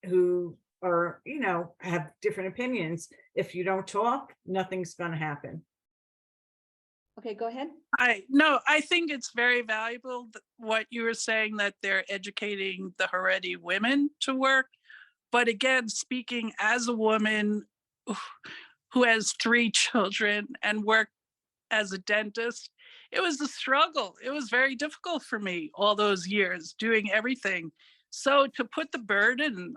S6: who are, you know, have different opinions. If you don't talk, nothing's going to happen.
S8: Okay, go ahead.
S7: I think it's very valuable what you were saying, that they're educating the Haredi women to work. But again, speaking as a woman who has 3 children and worked as a dentist, it was a struggle. It was very difficult for me all those years doing everything. So to put the burden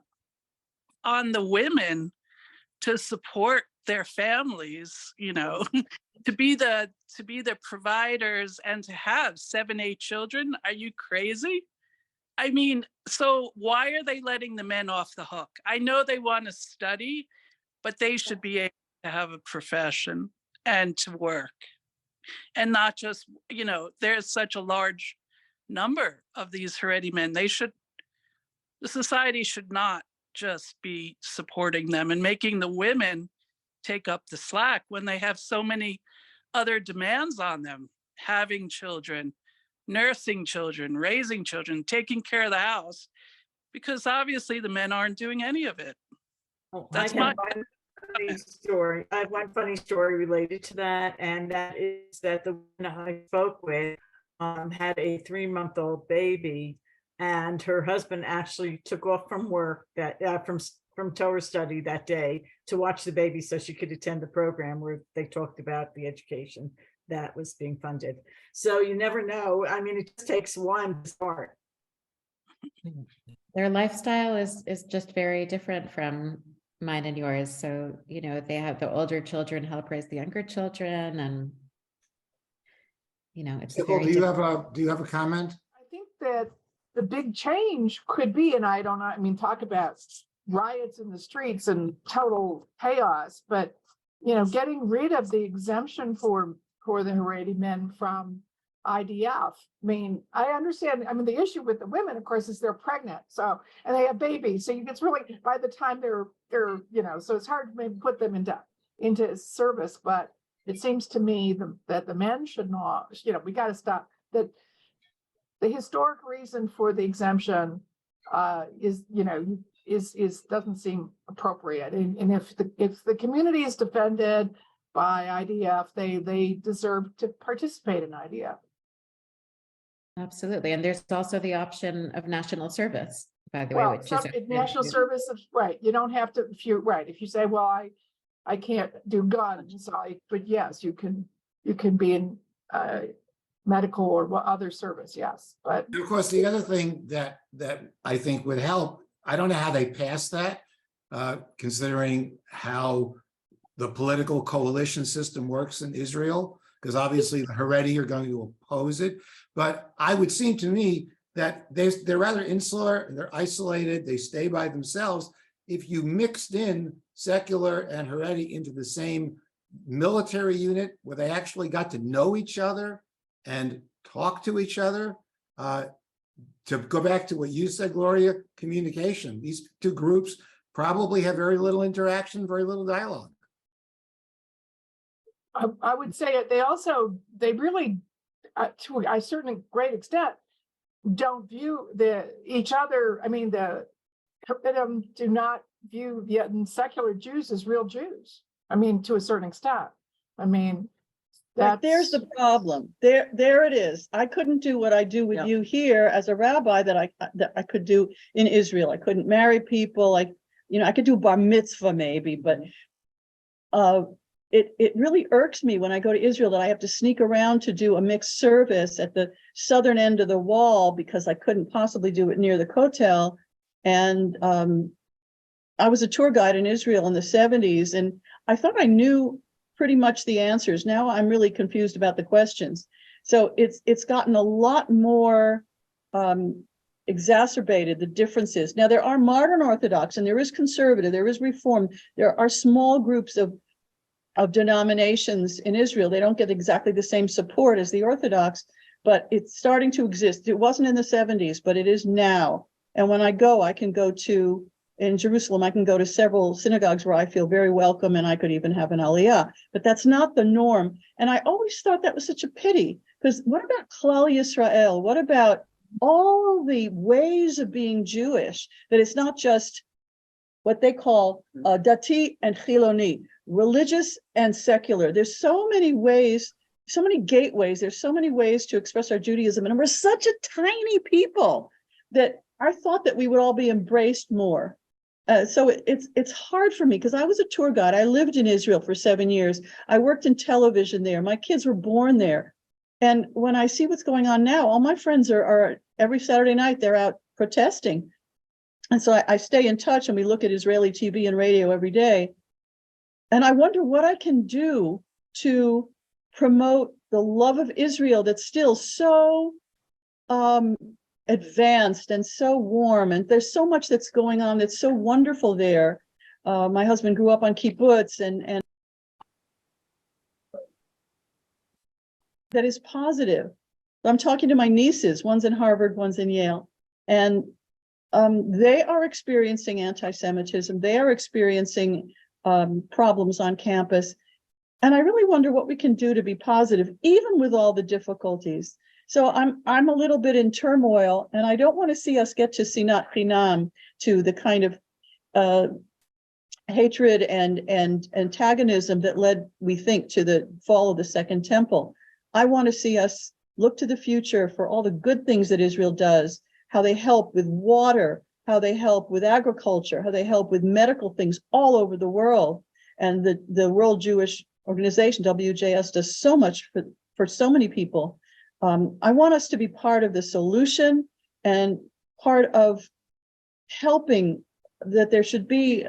S7: on the women to support their families, you know, to be the providers and to have 7, 8 children, are you crazy? I mean, so why are they letting the men off the hook? I know they want to study, but they should be able to have a profession and to work. And not just, you know, there's such a large number of these Haredi men. The society should not just be supporting them and making the women take up the slack when they have so many other demands on them: having children, nursing children, raising children, taking care of the house. Because obviously the men aren't doing any of it.
S6: Oh,
S7: That's
S6: I have one funny story. I have one funny story related to that, and that is that the woman I spoke with had a 3-month-old baby, and her husband actually took off from work that from Torah study that day to watch the baby so she could attend the program where they talked about the education that was being funded. So you never know. I mean, it just takes one to start.
S3: Their lifestyle is just very different from mine and yours. So, you know, they have the older children help raise the younger children, and you know, it's
S2: Nicole,
S3: very
S2: do you
S3: different.
S2: have a comment?
S4: I think that the big change could be, and I don't know, I mean, talk about riots in the streets and total chaos, but you know, getting rid of the exemption for the Haredi men from IDF. I mean, I understand. I mean, the issue with the women, of course, is they're pregnant, so, and they have babies, so it's really, by the time they're you know, so it's hard to maybe put them into service. But it seems to me that the men should not, you know, we got to stop that. The historic reason for the exemption is, you know, is doesn't seem appropriate. And if the community is defended by IDF, they deserve to participate in IDF.
S3: Absolutely. And there's also the option of national service, by the way,
S4: Well,
S3: which is
S4: national service is right. You don't have to, if you say, well, I can't do guns, but yes, you can be in medical or other service, yes. But
S2: And of course, the other thing that I think would help, I don't know how they passed that, considering how the political coalition system works in Israel, because obviously the Haredi are going to oppose it. But I would seem to me that they're rather insular and they're isolated. They stay by themselves. If you mixed in secular and Haredi into the same military unit where they actually got to know each other and talk to each other, to go back to what you said, Gloria, communication. These two groups probably have very little interaction, very little dialogue.
S4: I would say they really, to a certain great extent, don't view each other. I mean, do not view the secular Jews as real Jews. I mean, to a certain extent. I mean,
S1: But there's the problem. There it is. I couldn't do what I do with you here as a rabbi that I could do in Israel. I couldn't marry people. I could do bar mitzvah maybe, but it really irks me when I go to Israel that I have to sneak around to do a mixed service at the southern end of the wall because I couldn't possibly do it near the Kotel. And I was a tour guide in Israel in the 70s, and I thought I knew pretty much the answers. Now I'm really confused about the questions. So it's gotten a lot more exacerbated, the differences. Now there are modern Orthodox and there is conservative, there is Reform. There are small groups of denominations in Israel. They don't get exactly the same support as the Orthodox, but it's starting to exist. It wasn't in the 70s, but it is now. And when I go, in Jerusalem, I can go to several synagogues where I feel very welcome, and I could even have an Aliyah, but that's not the norm. And I always thought that was such a pity, because what about Klal Yisrael? What about all the ways of being Jewish, that it's not just what they call dati and chiloni, religious and secular. There's so many ways, so many gateways. There's so many ways to express our Judaism. And we're such a tiny people that I thought that we would all be embraced more. So it's hard for me because I was a tour guide. I lived in Israel for 7 years. I worked in television there. My kids were born there. And when I see what's going on now, all my friends are every Saturday night, they're out protesting. And so I stay in touch, and we look at Israeli TV and radio every day. And I wonder what I can do to promote the love of Israel that's still so advanced and so warm. And there's so much that's going on that's so wonderful there. My husband grew up on kibbutz and that is positive. I'm talking to my nieces, one's in Harvard, one's in Yale, and they are experiencing anti-Semitism. They are experiencing problems on campus. And I really wonder what we can do to be positive, even with all the difficulties. So I'm a little bit in turmoil, and I don't want to see us get to sinat chinam, to the kind of hatred and antagonism that led, we think, to the fall of the Second Temple. I want to see us look to the future for all the good things that Israel does, how they help with water, how they help with agriculture, how they help with medical things all over the world. And the World Jewish Organization, WJS, does so much for so many people. I want us to be part of the solution and part of helping that there should be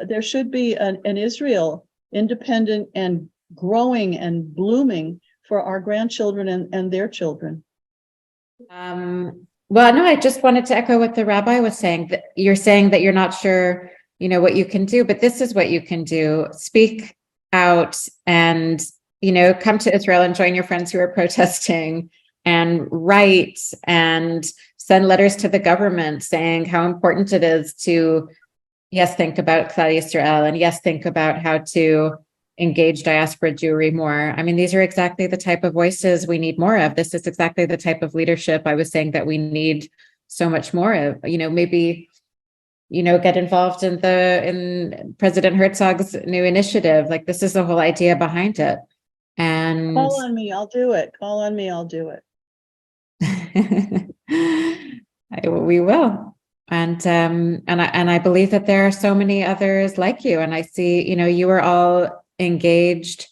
S1: an Israel independent and growing and blooming for our grandchildren and their children.
S3: Well, no, I just wanted to echo what the rabbi was saying, that you're saying that you're not sure, what you can do, but this is what you can do. Speak out and, come to Israel and join your friends who are protesting, and write and send letters to the government saying how important it is to, yes, think about Klal Yisrael, and yes, think about how to engage diaspora Jewry more. I mean, these are exactly the type of voices we need more of. This is exactly the type of leadership I was saying that we need so much more of. Maybe, get involved in President Herzog's new initiative. Like, this is the whole idea behind it. And
S1: call on me, I'll do it. Call on me, I'll do it.
S3: We will. And I believe that there are so many others like you. And I see, you are all engaged,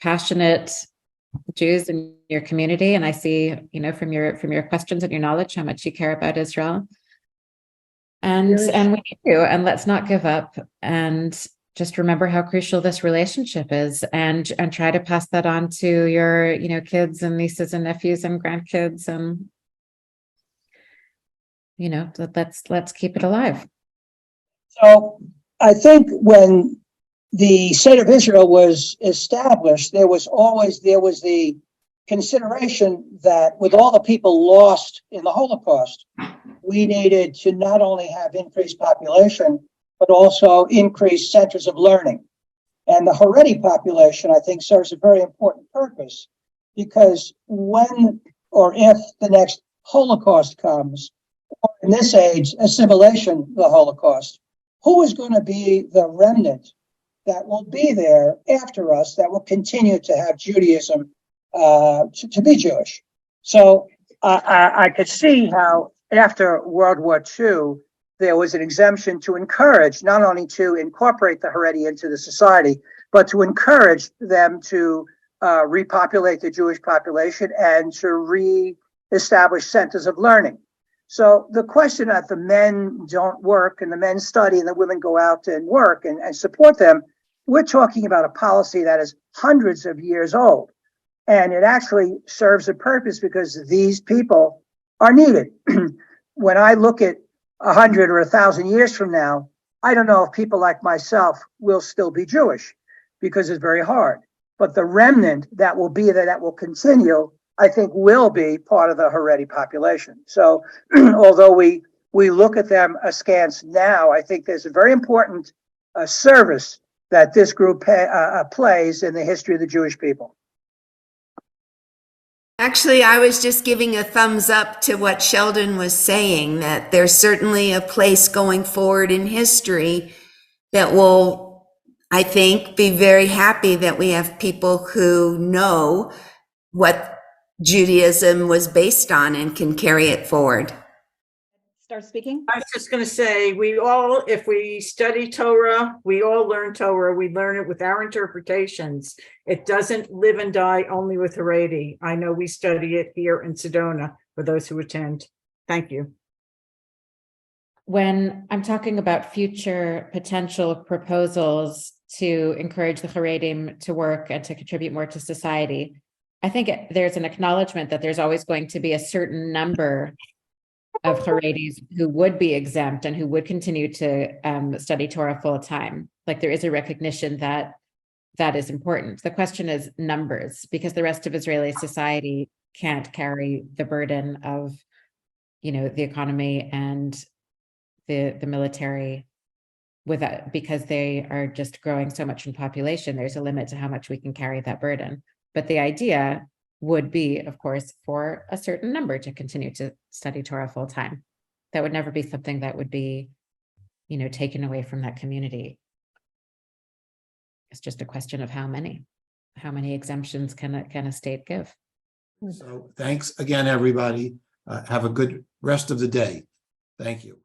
S3: passionate Jews in your community. And I see, from your questions and your knowledge, how much you care about Israel. And we need to, and let's not give up, and just remember how crucial this relationship is, and try to pass that on to your, kids and nieces and nephews and grandkids, and let's keep it alive.
S9: So I think when the state of Israel was established, there was the consideration that with all the people lost in the Holocaust, we needed to not only have increased population, but also increased centers of learning. And the Haredi population, I think, serves a very important purpose, because when or if the next Holocaust comes, or in this age, assimilation, the Holocaust, who is going to be the remnant that will be there after us, that will continue to have Judaism, to be Jewish? So I could see how after World War II, there was an exemption to encourage, not only to incorporate the Haredi into the society, but to encourage them to repopulate the Jewish population and to re-establish centers of learning. So the question that the men don't work and the men study and the women go out and work and support them, we're talking about a policy that is hundreds of years old. And it actually serves a purpose, because these people are needed. When I look at 100 or 1,000 years from now, I don't know if people like myself will still be Jewish, because it's very hard. But the remnant that will be there, that will continue, I think will be part of the Haredi population. So although we look at them askance now, I think there's a very important service that this group plays in the history of the Jewish people.
S10: Actually, I was just giving a thumbs up to what Sheldon was saying, that there's certainly a place going forward in history that will, I think, be very happy that we have people who know what Judaism was based on and can carry it forward.
S8: Start speaking.
S6: I was just going to say, if we study Torah, we all learn Torah. We learn it with our interpretations. It doesn't live and die only with Haredi. I know we study it here in Sedona for those who attend. Thank you.
S3: When I'm talking about future potential proposals to encourage the Haredim to work and to contribute more to society, I think there's an acknowledgement that there's always going to be a certain number of Haredis who would be exempt and who would continue to study Torah full time. Like, there is a recognition that that is important. The question is numbers, because the rest of Israeli society can't carry the burden of, the economy and the military without, because they are just growing so much in population. There's a limit to how much we can carry that burden. But the idea would be, of course, for a certain number to continue to study Torah full time. That would never be something that would be, taken away from that community. It's just a question of how many exemptions can a state give?
S2: So thanks again, everybody. Have a good rest of the day. Thank you.